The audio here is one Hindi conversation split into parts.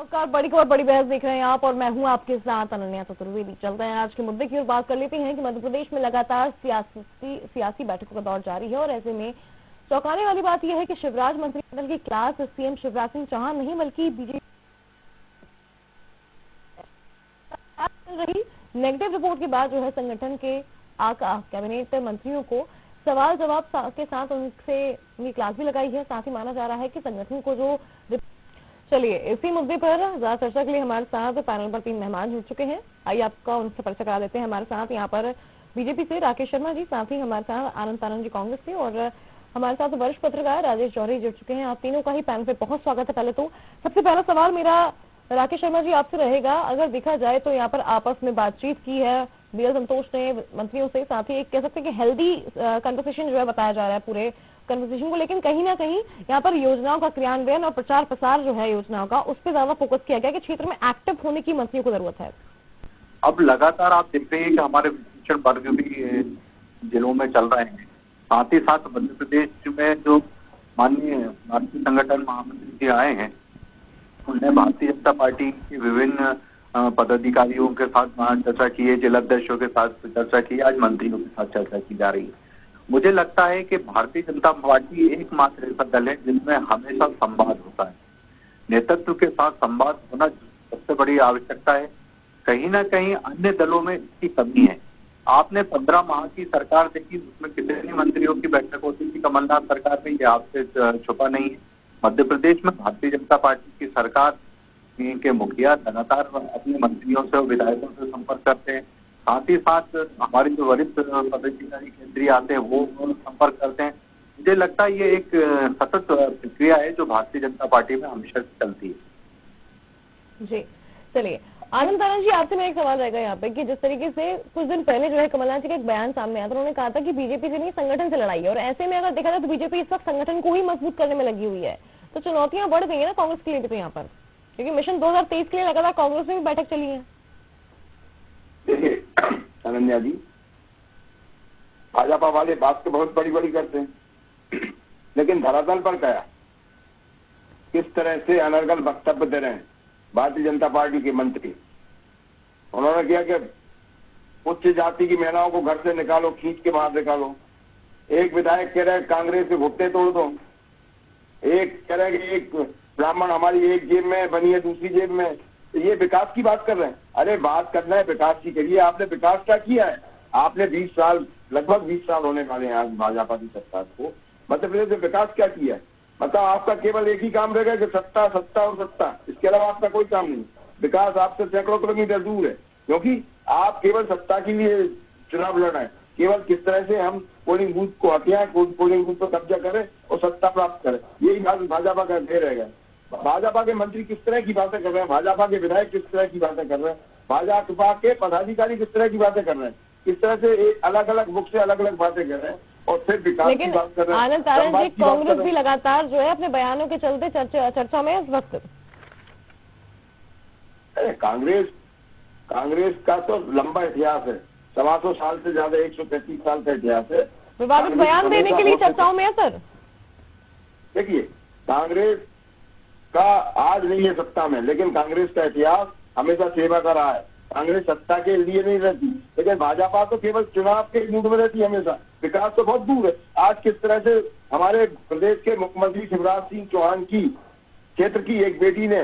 नमस्कार। बड़ी खबर बड़ी बहस देख रहे हैं आप और मैं हूं आपके साथ अनन्या चतुर्वेदी। चलते हैं आज के मुद्दे की ओर। बात कर लेते हैं कि मध्य प्रदेश में लगातार सियासी बैठकों का दौर जारी है और ऐसे में चौंकाने वाली बात यह है कि शिवराज मंत्रिमंडल की क्लास सीएम शिवराज सिंह चौहान नहीं बल्कि बीजेपी रही। नेगेटिव रिपोर्ट के बाद जो है संगठन के आका कैबिनेट मंत्रियों को सवाल जवाब के साथ उनसे उनकी क्लास भी लगाई है। साथ ही माना जा रहा है कि संगठन को जो चलिए इसी मुद्दे पर ज्यादा चर्चा के लिए हमारे साथ पैनल पर 3 मेहमान जुड़ चुके हैं। आइए आपका उनसे परिचय करा देते हैं। हमारे साथ यहाँ पर बीजेपी से राकेश शर्मा जी, साथ ही हमारे साथ आनंद तानंद जी कांग्रेस से, और हमारे साथ वरिष्ठ पत्रकार राजेश जौहरी जुड़ चुके हैं। आप तीनों का ही पैनल पे बहुत स्वागत है। पहले तो सबसे पहला सवाल मेरा राकेश शर्मा जी आपसे रहेगा। अगर देखा जाए तो यहाँ पर आपस में बातचीत की है बीएल संतोष ने मंत्रियों से, साथ ही एक कह सकते हैं कि हेल्दी कन्वर्सेशन जो है बताया जा रहा है पूरे कन्वर्सेशन को, लेकिन कहीं ना कहीं यहाँ पर योजनाओं का क्रियान्वयन और प्रचार प्रसार जो है योजनाओं का, उस पर ज्यादा फोकस किया गया कि क्षेत्र में एक्टिव होने की मंत्रियों को जरूरत है। अब लगातार आप देख रहे हैं कि हमारे विशेषण वर्ग भी जिलों में चल रहे हैं। साथ ही साथ मध्य प्रदेश में जो माननीय भारतीय संगठन महामंत्री जी आए हैं, उन्होंने भारतीय जनता पार्टी के विभिन्न पदाधिकारियों के साथ चर्चा की है, जिलाध्यक्षों के साथ चर्चा की है, आज मंत्रियों के साथ चर्चा की जा रही है। मुझे लगता है कि भारतीय जनता पार्टी एकमात्र ऐसा दल है जिनमें हमेशा संवाद होता है। नेतृत्व के साथ संवाद होना सबसे बड़ी आवश्यकता है। कहीं ना कहीं अन्य दलों में इसकी कमी है। आपने 15 माह की सरकार देखी, उसमें कितने मंत्रियों की बैठक होती थी कमलनाथ सरकार में, ये आपसे छुपा नहीं है। मध्य प्रदेश में भारतीय जनता पार्टी की सरकार के मुखिया लगातार अपने मंत्रियों से और विधायकों से संपर्क करते हैं। साथ ही साथ हमारे जो वरिष्ठ पदाधिकारी केंद्रीय आते हैं वो संपर्क करते हैं। मुझे लगता है ये एक सतत प्रक्रिया है जो भारतीय जनता पार्टी में हमेशा चलती है। जी चलिए आनंद तानंद जी, आपसे मेरा एक सवाल रहेगा यहाँ पे कि जिस तरीके से कुछ दिन पहले जो है कमलनाथ जी का एक बयान सामने आया था, उन्होंने कहा था कि बीजेपी से नहीं संगठन से लड़ाई है, और ऐसे में अगर देखा जाए तो बीजेपी इस वक्त संगठन को ही मजबूत करने में लगी हुई है, तो चुनौतियां बढ़ गई है ना कांग्रेस के लिए तो यहाँ पर, क्योंकि मिशन 2023 के लिए लगातार कांग्रेस में भी बैठक चली है। देखिए अनन्या जी, भाजपा वाले बात तो बहुत बड़ी बड़ी करते हैं, लेकिन धरातल पर क्या, किस तरह से अनर्गल वक्तव्य दे रहे हैं भारतीय जनता पार्टी के मंत्री। उन्होंने किया कि उच्च जाति की महिलाओं को घर से निकालो, खींच के बाहर निकालो। एक विधायक कह रहे कांग्रेस के घुट्टे तोड़ दो, एक कह रहे कि एक ब्राह्मण हमारी एक जेब में बनी है दूसरी जेब में। तो ये विकास की बात कर रहे हैं। अरे बात करना है विकास की करिए। आपने विकास क्या किया है? आपने 20 साल, लगभग 20 साल होने वाले हैं आज भाजपा की सरकार को, मध्य प्रदेश में विकास क्या किया है? मतलब आपका केवल एक ही काम रहेगा कि सत्ता सत्ता और सत्ता, इसके अलावा आपका कोई काम नहीं। विकास आपसे सैकड़ों किलोमीटर दूर है, क्योंकि आप केवल सत्ता के लिए चुनाव लड़ रहे हैं। केवल किस तरह से हम पोलिंग बूथ को हथियाएं, पोलिंग बूथ पर कब्जा करें और सत्ता प्राप्त करें, यही भाजपा का ध्येय रहेगा। भाजपा के मंत्री किस तरह की बातें कर रहे हैं, भाजपा के विधायक किस तरह की बातें कर रहे हैं, भाजपा के पदाधिकारी किस तरह की बातें कर रहे हैं, किस तरह से अलग अलग मुख से अलग अलग बातें कर रहे हैं और फिर विकास की बात कर रहे हैं। आनंद तानंद जी, कांग्रेस भी लगातार जो है अपने बयानों के चलते चर्चा में इस वक्त। कांग्रेस का तो लंबा इतिहास है, 125 साल से ज्यादा, 133 साल का इतिहास है। विवादित बयान देने के लिए चर्चाओं में है सर। देखिए कांग्रेस का आज नहीं है सत्ता में, लेकिन कांग्रेस का इतिहास हमेशा सेवा का रहा है। कांग्रेस सत्ता के लिए नहीं रहती, लेकिन भाजपा तो केवल चुनाव के मूड में रहती है हमेशा। विकास तो बहुत दूर है। आज किस तरह से हमारे प्रदेश के मुख्यमंत्री शिवराज सिंह चौहान की क्षेत्र की एक बेटी ने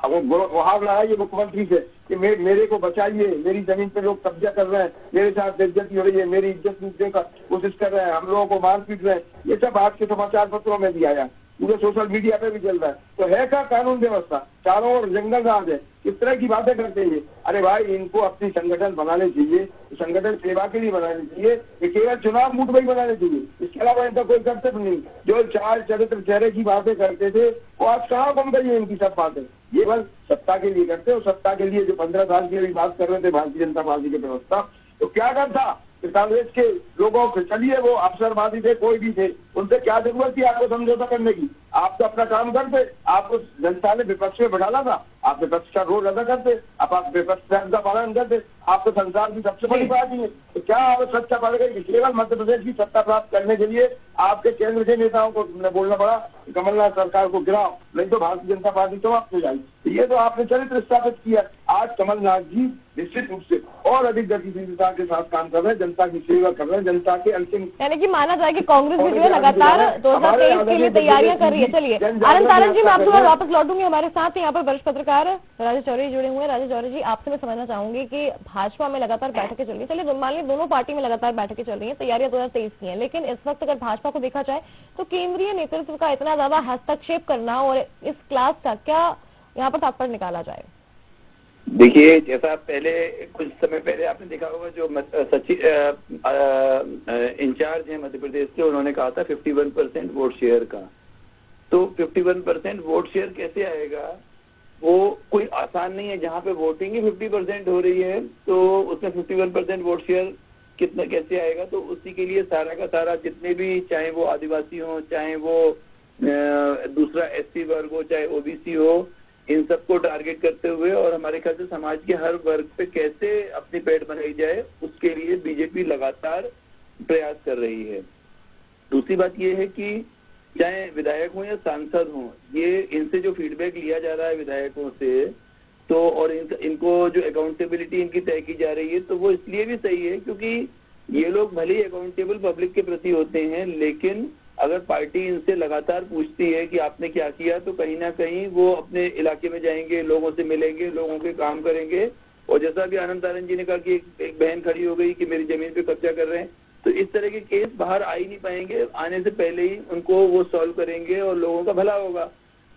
गुहार लगाई है मुख्यमंत्री से कि मेरे को बचाइए, मेरी जमीन पे लोग कब्जा कर रहे हैं, मेरे साथ बेइज्जती हो रही है, मेरी इज्जत लूटने का कोशिश कर रहे हैं, हम लोगों को मार पीट रहे हैं। ये सब आज के समाचार पत्रों में भी आया, पूरे सोशल मीडिया पे भी चल रहा है। तो है क्या कानून व्यवस्था? चारों ओर जंगल राज है। किस तरह की बातें करते हैं ये? अरे भाई, इनको अपनी संगठन बनाने चाहिए, संगठन सेवा के लिए बनाने चाहिए, ये केवल चुनाव मूड में ही बनाने चाहिए। इसके अलावा इनका कोई कर्तव्य नहीं। जो चार चरित्र चेहरे की बातें करते थे वो आज कहाँ बन गई है इनकी सब बातें? ये बस सत्ता के लिए करते और सत्ता के लिए जो 15 साल की बात कर रहे थे भारतीय जनता पार्टी के व्यवस्था, तो क्या करता कि कांग्रेस के लोगों के, चलिए वो अफसरवादी थे, कोई भी थे, उनसे क्या जरूरत थी आपको समझौता करने की? आप तो अपना काम करते, आपको जनता ने विपक्ष में बैठाना था, आप विपक्ष का रोल अदा करते, अब आप विपक्ष का पालन करते। आप तो संसार की सबसे बड़ी पार्टी है, तो क्या आवश्यकता पड़ गई? केवल मध्य प्रदेश की सत्ता प्राप्त करने के लिए आपके केंद्र के नेताओं को बोलना पड़ा कमलनाथ सरकार को गिराओ, नहीं तो भारतीय जनता पार्टी समाप्त हो जाएगी। तो ये तो आपने चरित्र स्थापित किया। आज कमलनाथ जी निश्चित रूप से और अधिक गतिशीलता के साथ काम कर रहे हैं, जनता की सेवा कर रहे हैं, जनता के अंतिम, यानी कि माना जाए कि कांग्रेस भी जो है लगातार 2023 के लिए तैयारियां कर रही है। चलिए आनंद तारक जी, मैं आपके पास वापस लौटूंगी। हमारे साथ यहाँ पर वरिष्ठ पत्रकार राजेश चौधरी जुड़े हुए हैं। राजेश चौधरी जी, आपसे मैं समझना चाहूंगी कि भाजपा में लगातार बैठकें चल रही है। चलिए मान लीजिए दोनों पार्टी में लगातार बैठकें चल रही हैं, तैयारियां 2023 की हैं, लेकिन इस वक्त अगर भाजपा को देखा जाए तो केंद्रीय नेतृत्व का इतना ज्यादा हस्तक्षेप करना और इस क्लास का क्या यहाँ पर तात्पर्य निकाला जाए? देखिए, जैसा पहले कुछ समय पहले आपने देखा होगा, जो सचिव इंचार्ज हैं मध्य प्रदेश के, उन्होंने कहा था 51% वोट शेयर का। तो 51% वोट शेयर कैसे आएगा? वो कोई आसान नहीं है। जहाँ पे वोटिंग ही 50% हो रही है तो उसमें 51% वोट शेयर कितना कैसे आएगा? तो उसी के लिए सारा का सारा जितने भी, चाहे वो आदिवासी हो, चाहे वो दूसरा एससी वर्ग हो, चाहे ओबीसी हो, इन सबको टारगेट करते हुए और हमारे ख्याल से समाज के हर वर्ग पे कैसे अपनी पैठ बनाई जाए, उसके लिए बीजेपी लगातार प्रयास कर रही है। दूसरी बात ये है कि चाहे विधायक हो या सांसद हो, ये इनसे जो फीडबैक लिया जा रहा है विधायकों से, तो और इनको जो अकाउंटेबिलिटी इनकी तय की जा रही है, तो वो इसलिए भी सही है क्योंकि ये लोग भले ही अकाउंटेबल पब्लिक के प्रति होते हैं, लेकिन अगर पार्टी इनसे लगातार पूछती है कि आपने क्या किया, तो कहीं ना कहीं वो अपने इलाके में जाएंगे, लोगों से मिलेंगे, लोगों के काम करेंगे। और जैसा भी आनंद तारण जी ने कहा कि एक बहन खड़ी हो गई कि मेरी जमीन पे कब्जा कर रहे हैं, तो इस तरह के केस बाहर आ ही नहीं पाएंगे। आने से पहले ही उनको वो सॉल्व करेंगे और लोगों का भला होगा।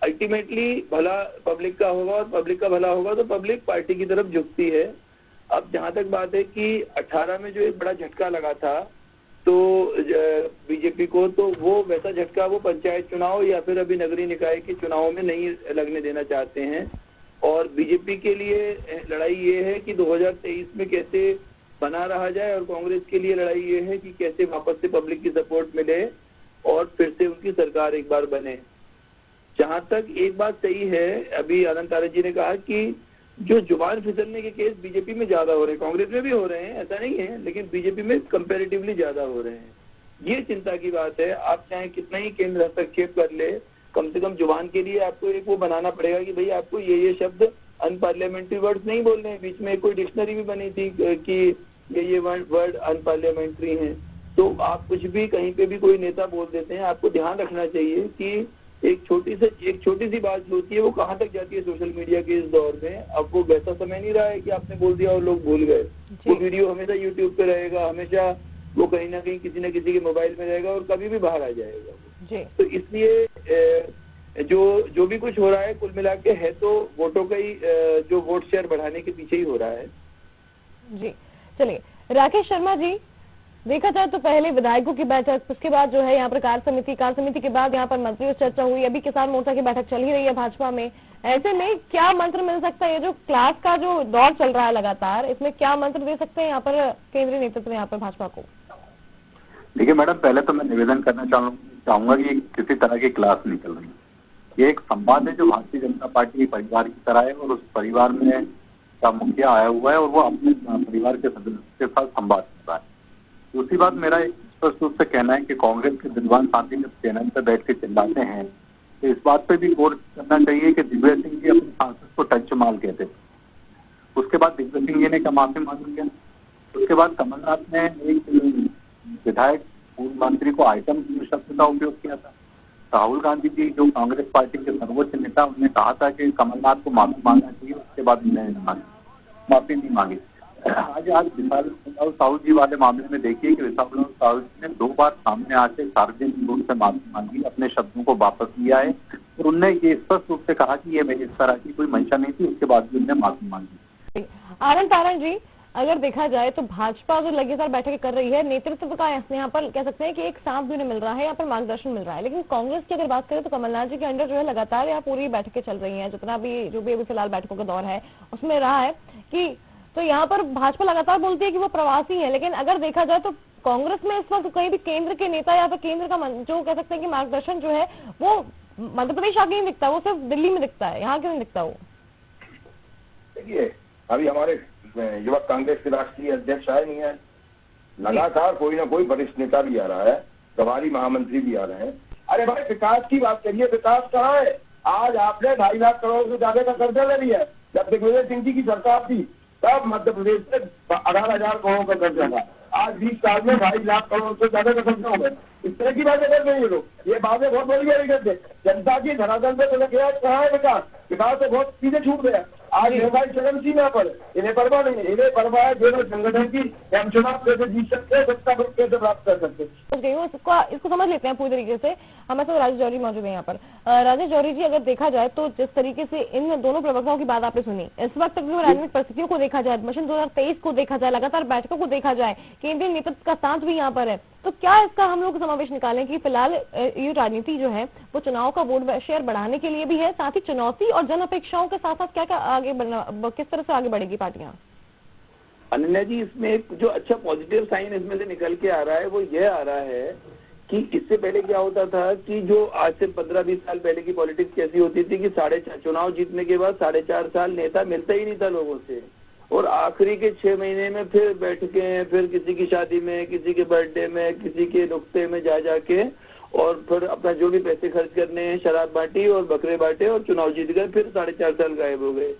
अल्टीमेटली भला पब्लिक का होगा, और पब्लिक का भला होगा तो पब्लिक पार्टी की तरफ झुकती है। अब जहां तक बात है कि 18 में जो एक बड़ा झटका लगा था तो बीजेपी को, तो वो वैसा झटका वो पंचायत चुनाव या फिर अभी नगरीय निकाय के चुनाव में नहीं लगने देना चाहते हैं। और बीजेपी के लिए लड़ाई ये है कि 2023 में कैसे बना रहा जाए, और कांग्रेस के लिए लड़ाई ये है कि कैसे वापस से पब्लिक की सपोर्ट मिले और फिर से उनकी सरकार एक बार बने। जहां तक एक बात सही है, अभी आनंद तारक जी ने कहा कि जो जुबान फिसलने के केस बीजेपी में ज्यादा हो रहे हैं, कांग्रेस में भी हो रहे हैं, ऐसा नहीं है, लेकिन बीजेपी में कंपैरेटिवली ज्यादा हो रहे हैं। ये चिंता की बात है। आप चाहे कितना ही केंद्र हस्तक्षेप कर ले, कम से कम जुबान के लिए आपको एक वो बनाना पड़ेगा कि भाई आपको ये शब्द अनपार्लियामेंट्री वर्ड्स नहीं बोलने हैं। बीच में कोई डिक्शनरी भी बनी थी कि ये वर्ड अनपार्लियामेंट्री हैं। तो आप कुछ भी कहीं पे भी कोई नेता बोल देते हैं, आपको ध्यान रखना चाहिए कि एक छोटी सी बात जो होती है वो कहाँ तक जाती है सोशल मीडिया के इस दौर में। अब वो वैसा समय नहीं रहा है कि आपने बोल दिया और लोग भूल गए। वो वीडियो हमेशा यूट्यूब पे रहेगा, हमेशा वो कहीं ना कहीं किसी न किसी के मोबाइल में रहेगा और कभी भी बाहर आ जाएगा। तो इसलिए जो भी कुछ हो रहा है कुल मिला के है तो वोटों का ही, जो वोट शेयर बढ़ाने के पीछे ही हो रहा है जी। चलिए राकेश शर्मा जी, देखा जाए तो पहले विधायकों की बैठक, उसके बाद जो है यहाँ पर कार्य समिति के बाद यहाँ पर मंत्रियों से चर्चा हुई, अभी किसान मोर्चा की बैठक चल ही रही है भाजपा में। ऐसे में क्या मंत्र मिल सकता है? ये जो क्लास का जो दौर चल रहा है लगातार, इसमें क्या मंत्र दे सकते हैं यहाँ पर केंद्रीय नेतृत्व यहाँ पर भाजपा को? देखिए मैडम, पहले तो मैं निवेदन करना चाहूंगा कि किसी तरह की क्लास नहीं चल रही। ये एक संवाद है जो भारतीय जनता पार्टी परिवार की तरह है, और उस परिवार में का मुखिया आया हुआ है और वो अपने परिवार के सदस्य के साथ संवाद कर रहा है। दूसरी बात, मेरा एक स्पष्ट रूप से कहना है कि कांग्रेस के विद्वान साथी जब चैनल पर बैठ के चिल्लाते हैं तो इस बात पे भी गौर करना चाहिए कि दिग्विजय सिंह जी अपने सांसद को टच माल कहते थे। उसके बाद दिग्विजय सिंह जी ने क्या माफी मांगी है? उसके बाद कमलनाथ ने एक विधायक पूर्व मंत्री को आइटम शब्द का उपयोग किया था। राहुल गांधी जी जो कांग्रेस पार्टी के सर्वोच्च नेता, उन्होंने कहा था कि कमलनाथ को माफी मांगना चाहिए, उसके बाद उन्होंने माफी नहीं मांगी। आज विशाल साहू जी वाले मामले में देखिए कि विशाल साहू जी ने 2 बार सामने आके सार्वजनिक रूप से माफी मांगी, अपने शब्दों को वापस लिया है, और उन्होंने ये स्पष्ट रूप से कहा कि ये मेरी इस तरह की कोई मंशा नहीं थी। उसके बाद भी उन्होंने माफी मांगी। आनंद तारण जी, अगर देखा जाए तो भाजपा जो लगातार बैठकें कर रही है, नेतृत्व का यहाँ पर कह सकते हैं कि एक सांस भी मिल रहा है, यहाँ पर मार्गदर्शन मिल रहा है, लेकिन कांग्रेस की अगर बात करें तो कमलनाथ जी के अंडर जो है लगातार यहाँ पूरी बैठकें चल रही हैं, जितना भी जो भी अभी फिलहाल बैठकों का दौर है उसमें रहा है कि तो यहाँ पर भाजपा लगातार बोलती है कि वो प्रवासी है, लेकिन अगर देखा जाए तो कांग्रेस में इस वक्त कहीं भी केंद्र के नेता या फिर केंद्र का जो कह सकते हैं कि मार्गदर्शन जो है वो मध्य प्रदेश आगे नहीं दिखता, वो सिर्फ दिल्ली में दिखता है, यहाँ क्यों नहीं दिखता वो? देखिए, अभी हमारे युवक कांग्रेस के राष्ट्रीय अध्यक्ष आए नहीं है, लगातार कोई ना कोई वरिष्ठ नेता भी आ रहा है, प्रभारी महामंत्री भी आ रहे हैं। अरे भाई विकास की बात करिए, विकास कहाँ है? आज आपने 2.5 लाख करोड़ से ज्यादा का कर्जा ले लिया। जब दिग्विजय सिंह जी की सरकार थी तब मध्य प्रदेश में 18,000 करोड़ का कर्जा था, आज 20 साल में 2.5 लाख करोड़ से ज्यादा का कर्जा हो गया। इस तरह की बातें कर रहे हैं ये लोग, ये बातें बहुत बड़ी बड़ी करते। जनता की धरातल पे चले गया, कहाँ है विकास? विकास तो बहुत सीधे छूट गया। आज महंगाई चरम सीमा पर, इन्हें परवाह नहीं है, इन्हें परवाह है केवल संगठन की, हम चुनाव कैसे जीत सकते हैं, सत्ता को कैसे प्राप्त कर सकते हैं। इसको समझ लेते हैं पूरी तरीके से। हमारे साथ राजेश जौहरी मौजूद है यहाँ पर। राजेश जौहरी जी, अगर देखा जाए तो जिस तरीके से इन दोनों प्रवक्ताओं की बात आपने सुनी, इस वक्त तक जो राजनीतिक परिस्थितियों को देखा जाए, मिशन 2023 को देखा जाए, लगातार बैठकों को देखा जाए, केंद्रीय नेतृत्व का साथ भी यहाँ पर है, तो क्या इसका हम लोग समावेश निकालें कि फिलहाल ये राजनीति जो है वो चुनाव का वोट शेयर बढ़ाने के लिए भी है, साथ ही चुनौती और जन अपेक्षाओं के साथ साथ क्या क्या आगे बढ़ना, किस तरह से आगे बढ़ेगी पार्टियां? अनन्या जी, इसमें एक जो अच्छा पॉजिटिव साइन इसमें से निकल के आ रहा है वो ये आ रहा है कि इससे पहले क्या होता था कि जो आज से 15-20 साल पहले की पॉलिटिक्स कैसी होती थी कि चुनाव जीतने के बाद 4.5 साल नेता मिलता ही नहीं था लोगों से, और आखिरी के 6 महीने में फिर बैठकें, फिर किसी की शादी में, किसी के बर्थडे में, किसी के नुक्ते में जा जाके और फिर अपना जो भी पैसे खर्च करने हैं शराब बांटी और बकरे बांटे और चुनाव जीत गए, फिर 4.5 साल गायब हो गए।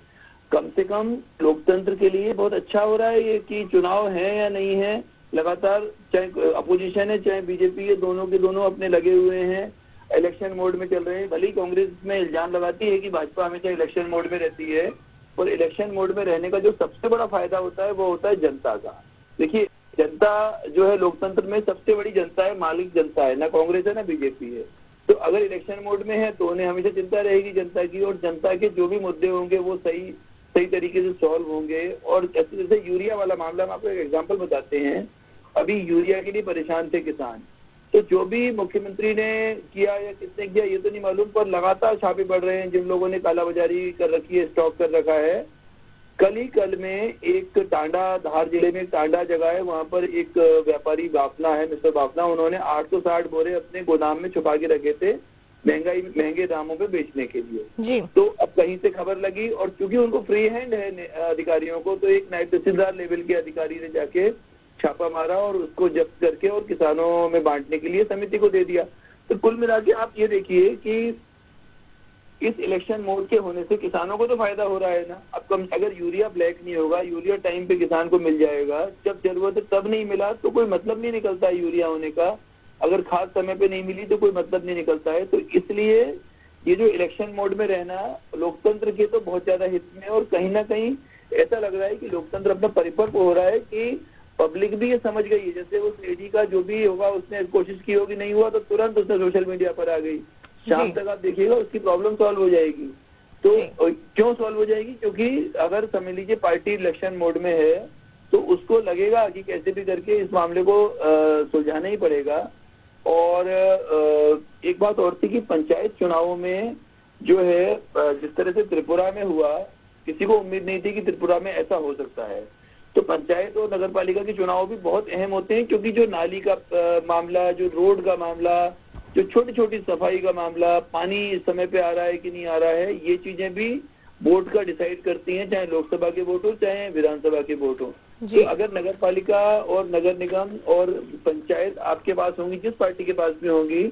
कम से कम लोकतंत्र के लिए बहुत अच्छा हो रहा है ये कि चुनाव है या नहीं है, लगातार चाहे अपोजिशन है चाहे बीजेपी है, दोनों के दोनों अपने लगे हुए हैं, इलेक्शन मोड में चल रहे हैं। भले ही कांग्रेस में इल्जाम लगाती है कि भाजपा हमेशा इलेक्शन मोड में रहती है, और इलेक्शन मोड में रहने का जो सबसे बड़ा फायदा होता है वो होता है जनता का। देखिए, जनता जो है लोकतंत्र में सबसे बड़ी जनता है, मालिक जनता है, ना कांग्रेस है ना बीजेपी है। तो अगर इलेक्शन मोड में है तो उन्हें हमेशा चिंता रहेगी जनता की, और जनता के जो भी मुद्दे होंगे वो सही तरीके से सॉल्व होंगे। और जैसे यूरिया वाला मामला, हम आपको एक एग्जांपल बताते हैं। अभी यूरिया के लिए परेशान थे किसान, तो जो भी मुख्यमंत्री ने किया या किसने किया ये तो नहीं मालूम, पर लगातार छापे पड़ रहे हैं जिन लोगों ने कालाबाजारी कर रखी है, स्टॉक कर रखा है। कल में एक टांडा, धार जिले में एक टांडा जगह है, वहां पर एक व्यापारी बाफना है, मिस्टर बाफना, उन्होंने 860 बोरे अपने गोदाम में छुपा के रखे थे महंगे दामों पे बेचने के लिए जी। तो अब कहीं से खबर लगी, और चूंकि उनको फ्री हैंड है अधिकारियों को, तो एक नायब तहसीलदार लेवल के अधिकारी ने जाके छापा मारा और उसको जब्त करके और किसानों में बांटने के लिए समिति को दे दिया। तो कुल मिला के आप ये देखिए कि इस इलेक्शन मोड के होने से किसानों को तो फायदा हो रहा है ना। अब कम अगर यूरिया ब्लैक नहीं होगा, यूरिया टाइम पे किसान को मिल जाएगा, जब जरूरत है तब नहीं मिला तो कोई मतलब नहीं निकलता है यूरिया होने का, अगर खास समय पे नहीं मिली तो कोई मतलब नहीं निकलता है। तो इसलिए ये जो इलेक्शन मोड में रहना लोकतंत्र के तो बहुत ज्यादा हित में, और कहीं ना कहीं ऐसा लग रहा है कि लोकतंत्र अपना परिपक्व हो रहा है कि पब्लिक भी ये समझ गई है। जैसे उस लेडी का जो भी होगा उसने कोशिश की होगी, नहीं हुआ तो तुरंत उसने सोशल मीडिया पर आ गई, शाम तक आप देखिएगा उसकी प्रॉब्लम सॉल्व हो जाएगी। तो क्यों सॉल्व हो जाएगी? क्योंकि अगर समझ लीजिए पार्टी इलेक्शन मोड में है तो उसको लगेगा कि कैसे भी करके इस मामले को सुलझाना ही पड़ेगा। और एक बात और थी कि पंचायत चुनावों में जो है जिस तरह से त्रिपुरा में हुआ, किसी को उम्मीद नहीं थी कि त्रिपुरा में ऐसा हो सकता है। तो पंचायत और नगर पालिका के चुनाव भी बहुत अहम होते हैं, क्योंकि जो नाली का मामला, जो रोड का मामला, जो छोटी छोटी सफाई का मामला, पानी समय पे आ रहा है कि नहीं आ रहा है, ये चीजें भी वोट का डिसाइड करती हैं, चाहे लोकसभा के वोट हो चाहे विधानसभा के वोट हो। तो अगर नगर पालिका और नगर निगम और पंचायत आपके पास होंगी, जिस पार्टी के पास भी होंगी,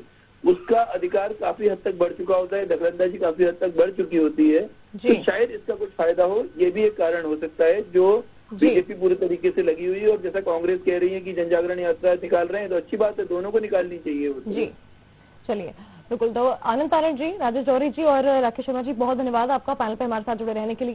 उसका अधिकार काफी हद तक बढ़ चुका होता है, दखलंदाजी काफी हद तक बढ़ चुकी होती है। तो शायद इसका कुछ फायदा हो, ये भी एक कारण हो सकता है जो बीजेपी पूरे तरीके से लगी हुई है। और जैसा कांग्रेस कह रही है कि जन जागरण यात्रा निकाल रहे हैं, तो अच्छी बात है, दोनों को निकालनी चाहिए जी। चलिए बिल्कुल। तो आनंद तारण जी, राजेश जौहरी जी और राकेश शर्मा जी, बहुत धन्यवाद आपका पैनल पे हमारे साथ जुड़े रहने के लिए।